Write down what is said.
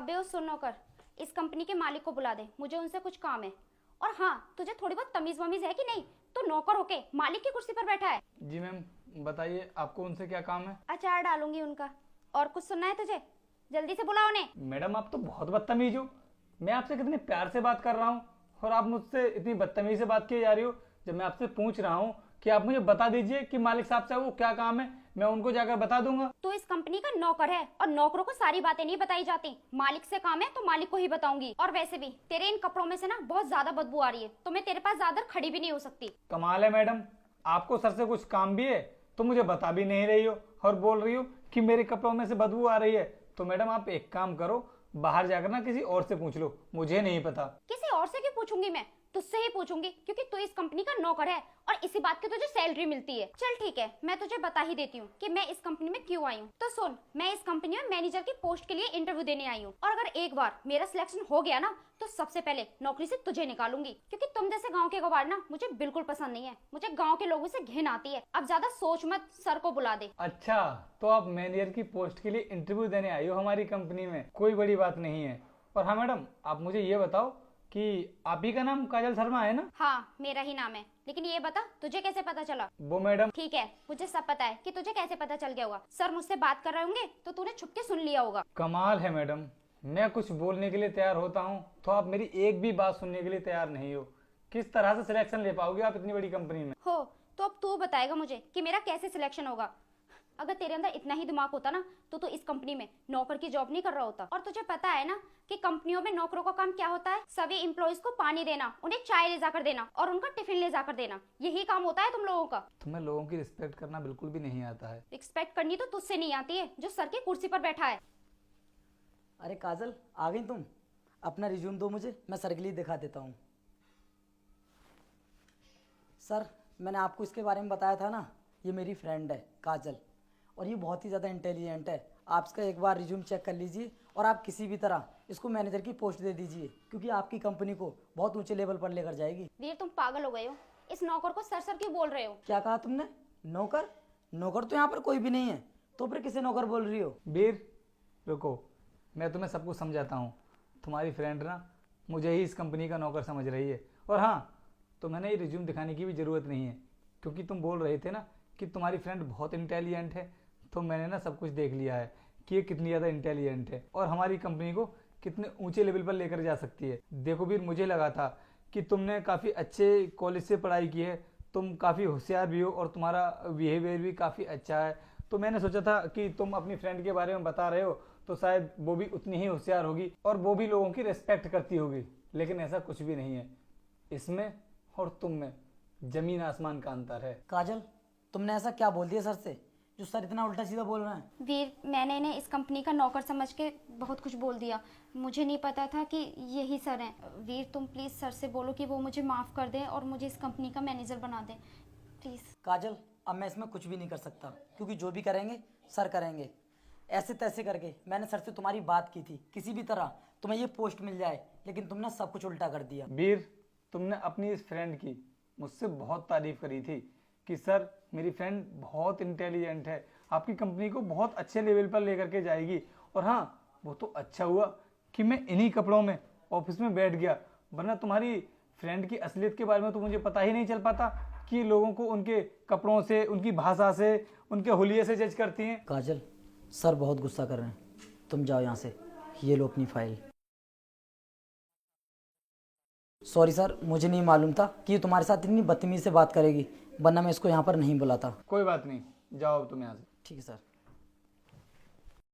अबे ओ सुन नौकर, इस कंपनी के मालिक को बुला दे, मुझे उनसे कुछ काम है। और हाँ, तुझे थोड़ी बहुत तमीज वमीज है कि नहीं? तू नौकर होके मालिक की कुर्सी पर बैठा है। जी मैम, बताइए आपको उनसे क्या काम है। अचार डालूंगी उनका। और कुछ सुनना है तुझे? जल्दी से बुलाओ उन्हें। मैडम आप तो बहुत बदतमीज हो। मैं आपसे कितने प्यार से बात कर रहा हूँ और आप मुझसे इतनी बदतमीजी से बात किए जा रही हो। जब मैं आपसे पूछ रहा हूँ कि आप मुझे बता दीजिए कि मालिक साहब से वो क्या काम है, मैं उनको जाकर बता दूंगा। तू इस कंपनी का नौकर है और नौकरों को सारी बातें नहीं बताई जाती। मालिक से काम है तो मालिक को ही बताऊंगी। और वैसे भी तेरे इन कपड़ों में से ना बहुत ज्यादा बदबू आ रही है, तो मैं तेरे पास ज्यादा खड़ी भी नहीं हो सकती। कमाल है मैडम, आपको सर से कुछ काम भी है तो मुझे बता भी नहीं रही हो और बोल रही हो कि मेरे कपड़ों में से बदबू आ रही है। तो मैडम आप एक काम करो, बाहर जाकर ना किसी और से पूछ लो, मुझे नहीं पता। किसी और से क्यों पूछूंगी? मैं तुझसे ही पूछूंगी, क्योंकि तू इस कंपनी का नौकर है और इसी बात की तुझे सैलरी मिलती है। चल ठीक है, मैं तुझे बता ही देती हूँ कि मैं इस कंपनी में क्यों आई हूँ। तो सुन, मैं इस कंपनी में मैनेजर की पोस्ट के लिए इंटरव्यू देने आई हूँ। और अगर एक बार मेरा सिलेक्शन हो गया ना, तो सबसे पहले नौकरी से तुझे निकालूंगी, क्योंकि तुम जैसे गाँव के गवार ना मुझे बिल्कुल पसंद नहीं है। मुझे गाँव के लोगों से घिन आती है। अब ज्यादा सोच मत, सर को बुला दे। अच्छा, तो आप मैनेजर की पोस्ट के लिए इंटरव्यू देने आई हो हमारी कंपनी में, कोई बड़ी बात नहीं है। और हाँ मैडम, आप मुझे ये बताओ कि आप ही का नाम काजल शर्मा है ना? हाँ, मेरा ही नाम है। लेकिन ये बता, तुझे कैसे पता चला? वो मैडम, ठीक है, मुझे सब पता है कि तुझे कैसे पता चल गया होगा। सर मुझसे बात कर रहे होंगे तो तूने छुप के सुन लिया होगा। कमाल है मैडम, मैं कुछ बोलने के लिए तैयार होता हूँ तो आप मेरी एक भी बात सुनने के लिए तैयार नहीं हो। किस तरह से सिलेक्शन ले पाओगे आप इतनी बड़ी कंपनी में? हो तो अब तू बताएगा मुझे कि मेरा कैसे सिलेक्शन होगा। अगर तेरे अंदर इतना ही दिमाग होता ना, तो इस कंपनी में नौकर की जॉब नहीं कर रहा होता। और तुझे पता है ना कि कंपनियों में नौकरों का काम क्या होता है? सभी एम्प्लॉइज को पानी देना, उन्हें चाय ले जाकर देना और उनका टिफिन ले जाकर देना, यही काम होता है तुम लोगों का। तुम्हें लोगों की रिस्पेक्ट करना बिल्कुल भी नहीं आता है। रिस्पेक्ट करनी तो तुझसे नहीं आती है, जो सर की कुर्सी पर बैठा है। अरे काजल, आ गई तुम? अपना रिज्यूम दो मुझे, मैं सर के लिए दिखा देता हूँ। सर, मैंने आपको इसके बारे में बताया था ना, ये मेरी फ्रेंड है काजल, और ये बहुत ही ज़्यादा इंटेलिजेंट है। आप इसका एक बार रिज्यूम चेक कर लीजिए और आप किसी भी तरह इसको मैनेजर की पोस्ट दे दीजिए, क्योंकि आपकी कंपनी को बहुत ऊंचे लेवल पर लेकर जाएगी। वीर, तुम पागल हो गए हो? इस नौकर को सर सर क्यों बोल रहे हो? क्या कहा तुमने? नौकर? नौकर तो यहाँ पर कोई भी नहीं है, तो फिर किसे नौकर बोल रही हो? वीर रुको, मैं तुम्हें सब कुछ समझाता हूँ। तुम्हारी फ्रेंड ना मुझे ही इस कंपनी का नौकर समझ रही है। और हाँ, तो मैंने ये रिज्यूम दिखाने की भी ज़रूरत नहीं है, क्योंकि तुम बोल रहे थे ना कि तुम्हारी फ्रेंड बहुत इंटेलिजेंट है। तो मैंने ना सब कुछ देख लिया है कि ये कितनी ज़्यादा इंटेलिजेंट है और हमारी कंपनी को कितने ऊंचे लेवल पर लेकर जा सकती है। देखो वीर, मुझे लगा था कि तुमने काफ़ी अच्छे कॉलेज से पढ़ाई की है, तुम काफ़ी होशियार भी हो और तुम्हारा बिहेवियर भी काफ़ी अच्छा है। तो मैंने सोचा था कि तुम अपनी फ्रेंड के बारे में बता रहे हो तो शायद वो भी उतनी ही होशियार होगी और वो भी लोगों की रिस्पेक्ट करती होगी। लेकिन ऐसा कुछ भी नहीं है, इसमें और तुम में जमीन आसमान का अंतर है। काजल, तुमने ऐसा क्या बोल दिया सर से जो सर इतना उल्टा सीधा बोल रहे हैं? वीर, मैंने इन्हें इस कंपनी का नौकर समझ के बहुत कुछ बोल दिया। मुझे नहीं पता था कि यही सर हैं। वीर, तुम प्लीज़ सर से बोलो कि वो मुझे माफ़ कर दें और मुझे इस कंपनी का मैनेजर बना दें, प्लीज़। काजल, अब मैं इसमें कुछ भी नहीं कर सकता, क्योंकि जो भी करेंगे सर करेंगे। ऐसे तैसे करके मैंने सर से तुम्हारी बात की थी, किसी भी तरह तुम्हें ये पोस्ट मिल जाए, लेकिन तुमने सब कुछ उल्टा कर दिया। वीर, तुमने अपनी इस फ्रेंड की मुझसे बहुत तारीफ करी थी कि सर मेरी फ्रेंड बहुत इंटेलिजेंट है, आपकी कंपनी को बहुत अच्छे लेवल पर लेकर के जाएगी। और हाँ, वो तो अच्छा हुआ कि मैं इन्हीं कपड़ों में ऑफिस में बैठ गया, वरना तुम्हारी फ्रेंड की असलियत के बारे में तो मुझे पता ही नहीं चल पाता कि लोगों को उनके कपड़ों से, उनकी भाषा से, उनके हुलिये से जज करती हैं। काजल, सर बहुत गुस्सा कर रहे हैं, तुम जाओ यहाँ से। ये लो अपनी फाइल। सॉरी सर, मुझे नहीं मालूम था कि ये तुम्हारे साथ इतनी बदतमीजी से बात करेगी, वरना मैं इसको यहाँ पर नहीं बुलाता। कोई बात नहीं, जाओ अब तुम यहाँ से। ठीक है सर।